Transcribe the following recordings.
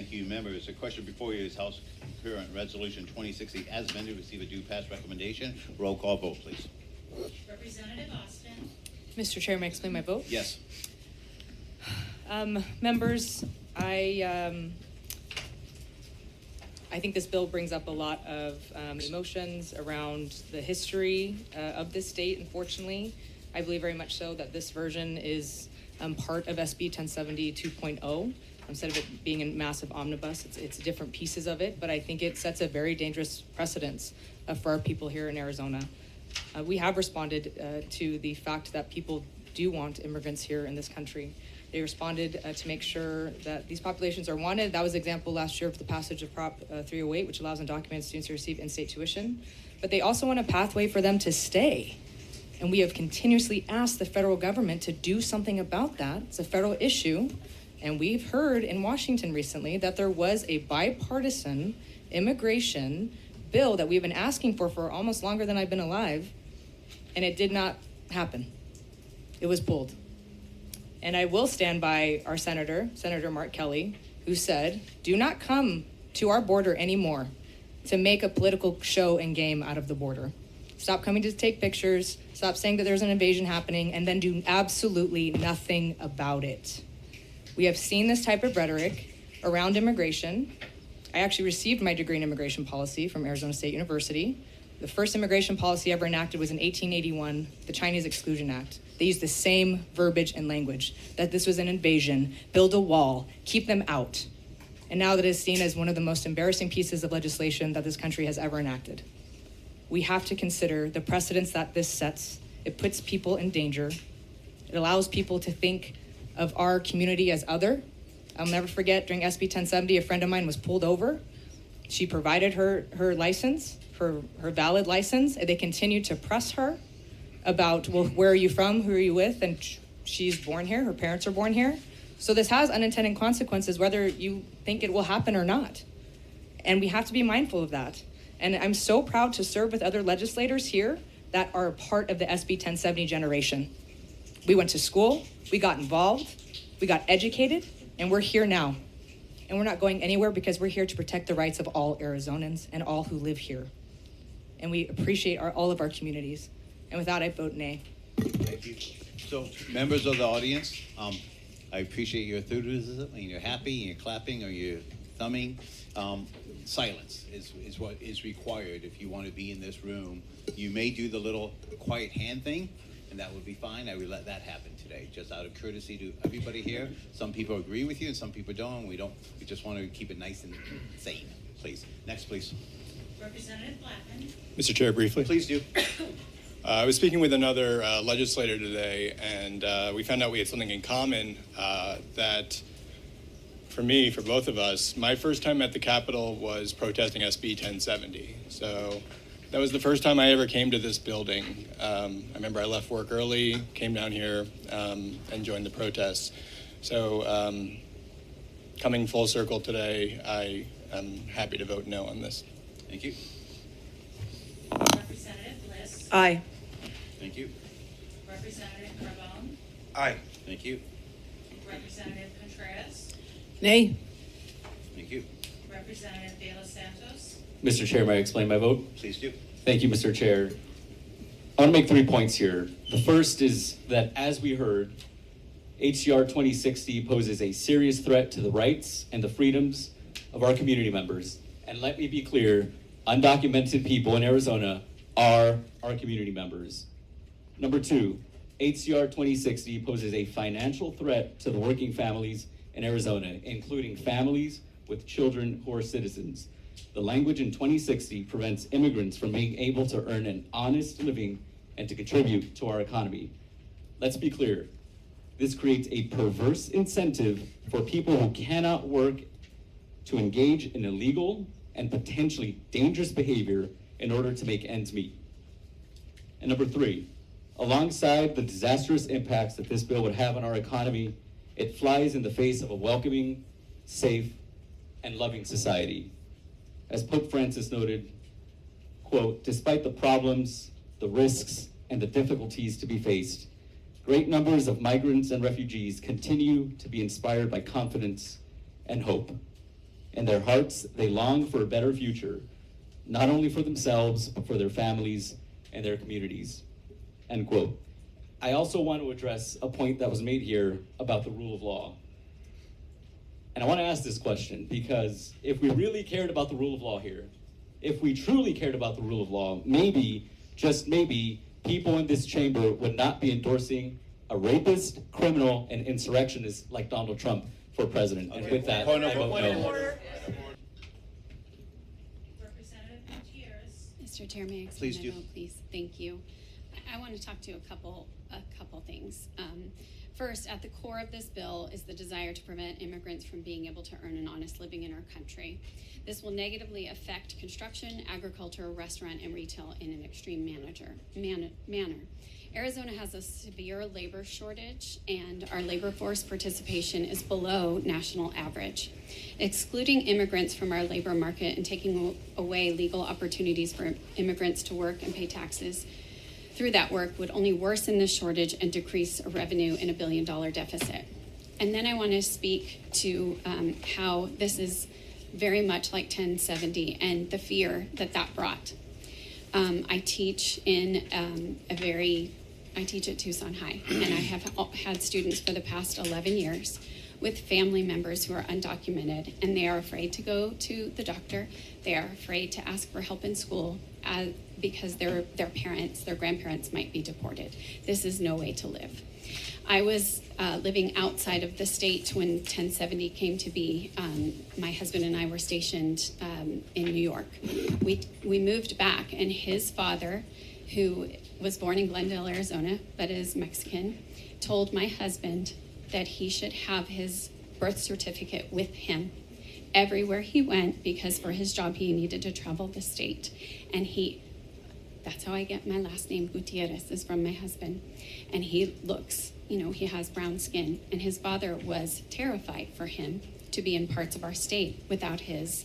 Thank you, members. The question before you is House Concurrent Resolution 2060 as amended receive a due pass recommendation. Roll call vote, please. Representative Austin. Mr. Chair, may I explain my vote? Yes. Members, I think this bill brings up a lot of emotions around the history of this state, unfortunately. I believe very much so that this version is part of SB 1070 2.0. Instead of it being a massive omnibus, it's different pieces of it, but I think it sets a very dangerous precedence for our people here in Arizona. We have responded to the fact that people do want immigrants here in this country. They responded to make sure that these populations are wanted. That was an example last year of the passage of Prop 308, which allows undocumented students to receive in-state tuition. But they also want a pathway for them to stay. And we have continuously asked the federal government to do something about that. It's a federal issue. And we've heard in Washington recently that there was a bipartisan immigration bill that we've been asking for almost longer than I've been alive, and it did not happen. It was pulled. And I will stand by our Senator Mark Kelly, who said, do not come to our border anymore to make a political show and game out of the border. Stop coming to take pictures, stop saying that there's an invasion happening, and then do absolutely nothing about it. We have seen this type of rhetoric around immigration. I actually received my degree in immigration policy from Arizona State University. The first immigration policy ever enacted was in 1881, the Chinese Exclusion Act. They used the same verbiage and language, that this was an invasion, build a wall, keep them out. And now that is seen as one of the most embarrassing pieces of legislation that this country has ever enacted. We have to consider the precedents that this sets. It puts people in danger. It allows people to think of our community as other. I'll never forget, during SB 1070, a friend of mine was pulled over. She provided her license, her valid license, and they continued to press her about, well, where are you from, who are you with? And she's born here, her parents are born here. So this has unintended consequences, whether you think it will happen or not. And we have to be mindful of that. And I'm so proud to serve with other legislators here that are a part of the SB 1070 generation. We went to school, we got involved, we got educated, and we're here now. And we're not going anywhere because we're here to protect the rights of all Arizonans and all who live here. And we appreciate all of our communities. And with that, I vote nay. Thank you. So, members of the audience, I appreciate your enthusiasm, and you're happy, and you're clapping, or you're thumbing. Silence is what is required if you want to be in this room. You may do the little quiet hand thing, and that would be fine. I would let that happen today, just out of courtesy to everybody here. Some people agree with you, and some people don't. We just want to keep it nice and sane, please. Next, please. Representative Blackman. Mr. Chair, briefly. Please do. I was speaking with another legislator today, and we found out we had something in common that, for me, for both of us, my first time at the Capitol was protesting SB 1070. So that was the first time I ever came to this building. I remember I left work early, came down here, and joined the protests. So coming full circle today, I am happy to vote no on this. Thank you. Representative Bliss. Aye. Thank you. Representative Carbone. Aye. Thank you. Representative Contreras. Nay. Thank you. Representative De Los Santos. Mr. Chair, may I explain my vote? Please do. Thank you, Mr. Chair. I want to make 3 points here. The first is that, as we heard, HCR 2060 poses a serious threat to the rights and the freedoms of our community members. And let me be clear, undocumented people in Arizona are our community members. Number 2, HCR 2060 poses a financial threat to the working families in Arizona, including families with children who are citizens. The language in 2060 prevents immigrants from being able to earn an honest living and to contribute to our economy. Let's be clear, this creates a perverse incentive for people who cannot work to engage in illegal and potentially dangerous behavior in order to make ends meet. And number 3, alongside the disastrous impacts that this bill would have on our economy, it flies in the face of a welcoming, safe, and loving society. As Pope Francis noted, quote, despite the problems, the risks, and the difficulties to be faced, great numbers of migrants and refugees continue to be inspired by confidence and hope. In their hearts, they long for a better future, not only for themselves, but for their families and their communities. End quote. I also want to address a point that was made here about the rule of law. And I want to ask this question because if we really cared about the rule of law here, if we truly cared about the rule of law, maybe, just maybe, people in this chamber would not be endorsing a rapist, criminal, and insurrectionist like Donald Trump for president. And with that, I vote no. Representative Gutierrez. Mr. Chair, may I Please explain do. my vote, please? Thank you. I want to talk to a couple things. First, at the core of this bill is the desire to prevent immigrants from being able to earn an honest living in our country. This will negatively affect construction, agriculture, restaurant, and retail in an extreme manner. Arizona has a severe labor shortage, and our labor force participation is below national average. Excluding immigrants from our labor market and taking away legal opportunities for immigrants to work and pay taxes through that work would only worsen the shortage and decrease revenue in $1 billion deficit. And then I want to speak to how this is very much like 1070 and the fear that brought. I teach I teach at Tucson High, and I have had students for the past 11 years with family members who are undocumented, and they are afraid to go to the doctor. They are afraid to ask for help in school because their parents, their grandparents might be deported. This is no way to live. I was living outside of the state when 1070 came to be. My husband and I were stationed in New York. We moved back, and his father, who was born in Glendale, Arizona, but is Mexican, told my husband that he should have his birth certificate with him everywhere he went because for his job he needed to travel the state. And that's how I get my last name, Gutierrez, is from my husband. And he looks, he has brown skin. And his father was terrified for him to be in parts of our state without his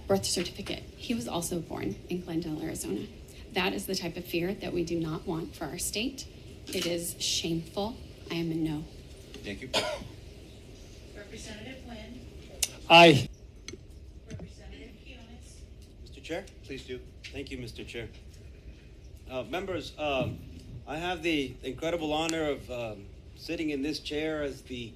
birth certificate. He was also born in Glendale, Arizona. That is the type of fear that we do not want for our state. It is shameful. I am a no. Thank you. Representative Wynn. Aye. Representative Quinones. Mr. Chair? Please do. Thank you, Mr. Chair. Members, I have the incredible honor of sitting in this chair as the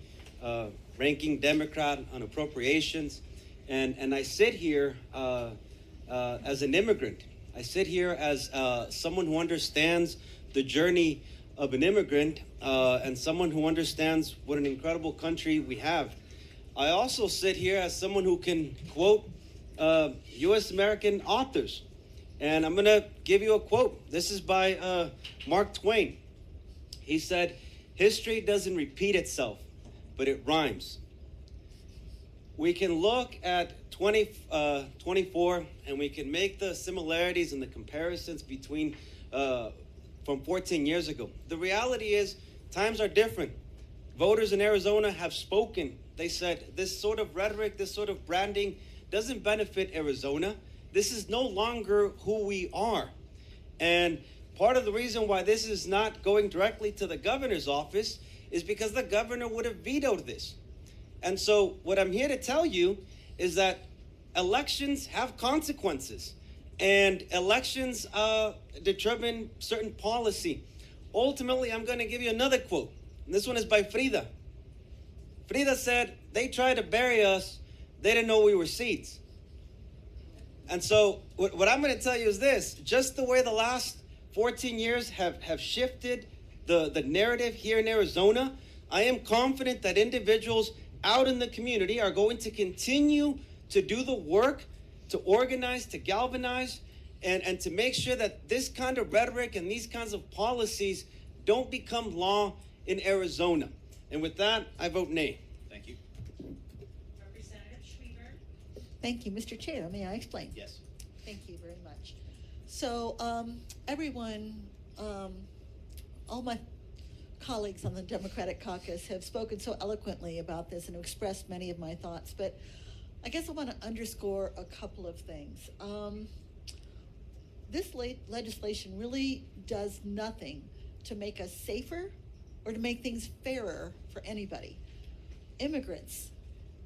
ranking Democrat on appropriations. And I sit here as an immigrant. I sit here as someone who understands the journey of an immigrant and someone who understands what an incredible country we have. I also sit here as someone who can quote U.S. American authors. And I'm going to give you a quote. This is by Mark Twain. He said, "History doesn't repeat itself, but it rhymes." We can look at 24 and we can make the similarities and the comparisons between from 14 years ago. The reality is times are different. Voters in Arizona have spoken. They said this sort of rhetoric, this sort of branding doesn't benefit Arizona. This is no longer who we are. And part of the reason why this is not going directly to the governor's office is because the governor would have vetoed this. And so what I'm here to tell you is that elections have consequences, and elections determine certain policy. Ultimately, I'm going to give you another quote. And this one is by Frida. Frida said, "They tried to bury us. They didn't know we were seeds." And so what I'm going to tell you is this. Just the way the last 14 years have shifted the narrative here in Arizona, I am confident that individuals out in the community are going to continue to do the work, to organize, to galvanize, and to make sure that this kind of rhetoric and these kinds of policies don't become law in Arizona. And with that, I vote nay. Thank you. Representative Schweber. Thank you, Mr. Chair. May I explain? Yes. Thank you very much. So everyone, all my colleagues on the Democratic caucus have spoken so eloquently about this and expressed many of my thoughts, but I guess I want to underscore a couple of things. This legislation really does nothing to make us safer or to make things fairer for anybody. Immigrants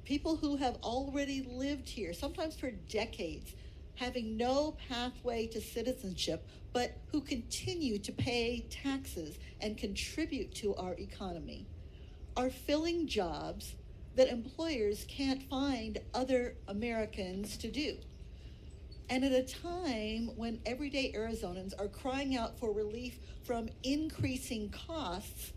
people who have already lived here, sometimes for decades, having no pathway to citizenship, but who continue to pay taxes and contribute to our economy, are filling jobs that employers can't find other Americans to do. And at a time when everyday Arizonans are crying out for relief from increasing costs,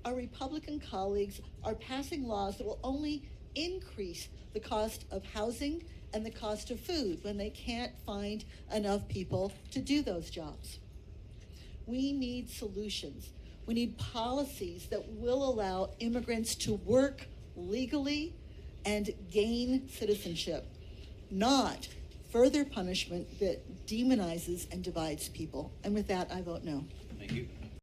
our Republican colleagues are passing laws that will only increase the cost of housing and the cost of food when they can't find enough people to do those jobs. We need solutions. We need policies that will allow immigrants to work legally and gain citizenship, not further punishment that demonizes and divides people. And with that, I vote no. Thank you.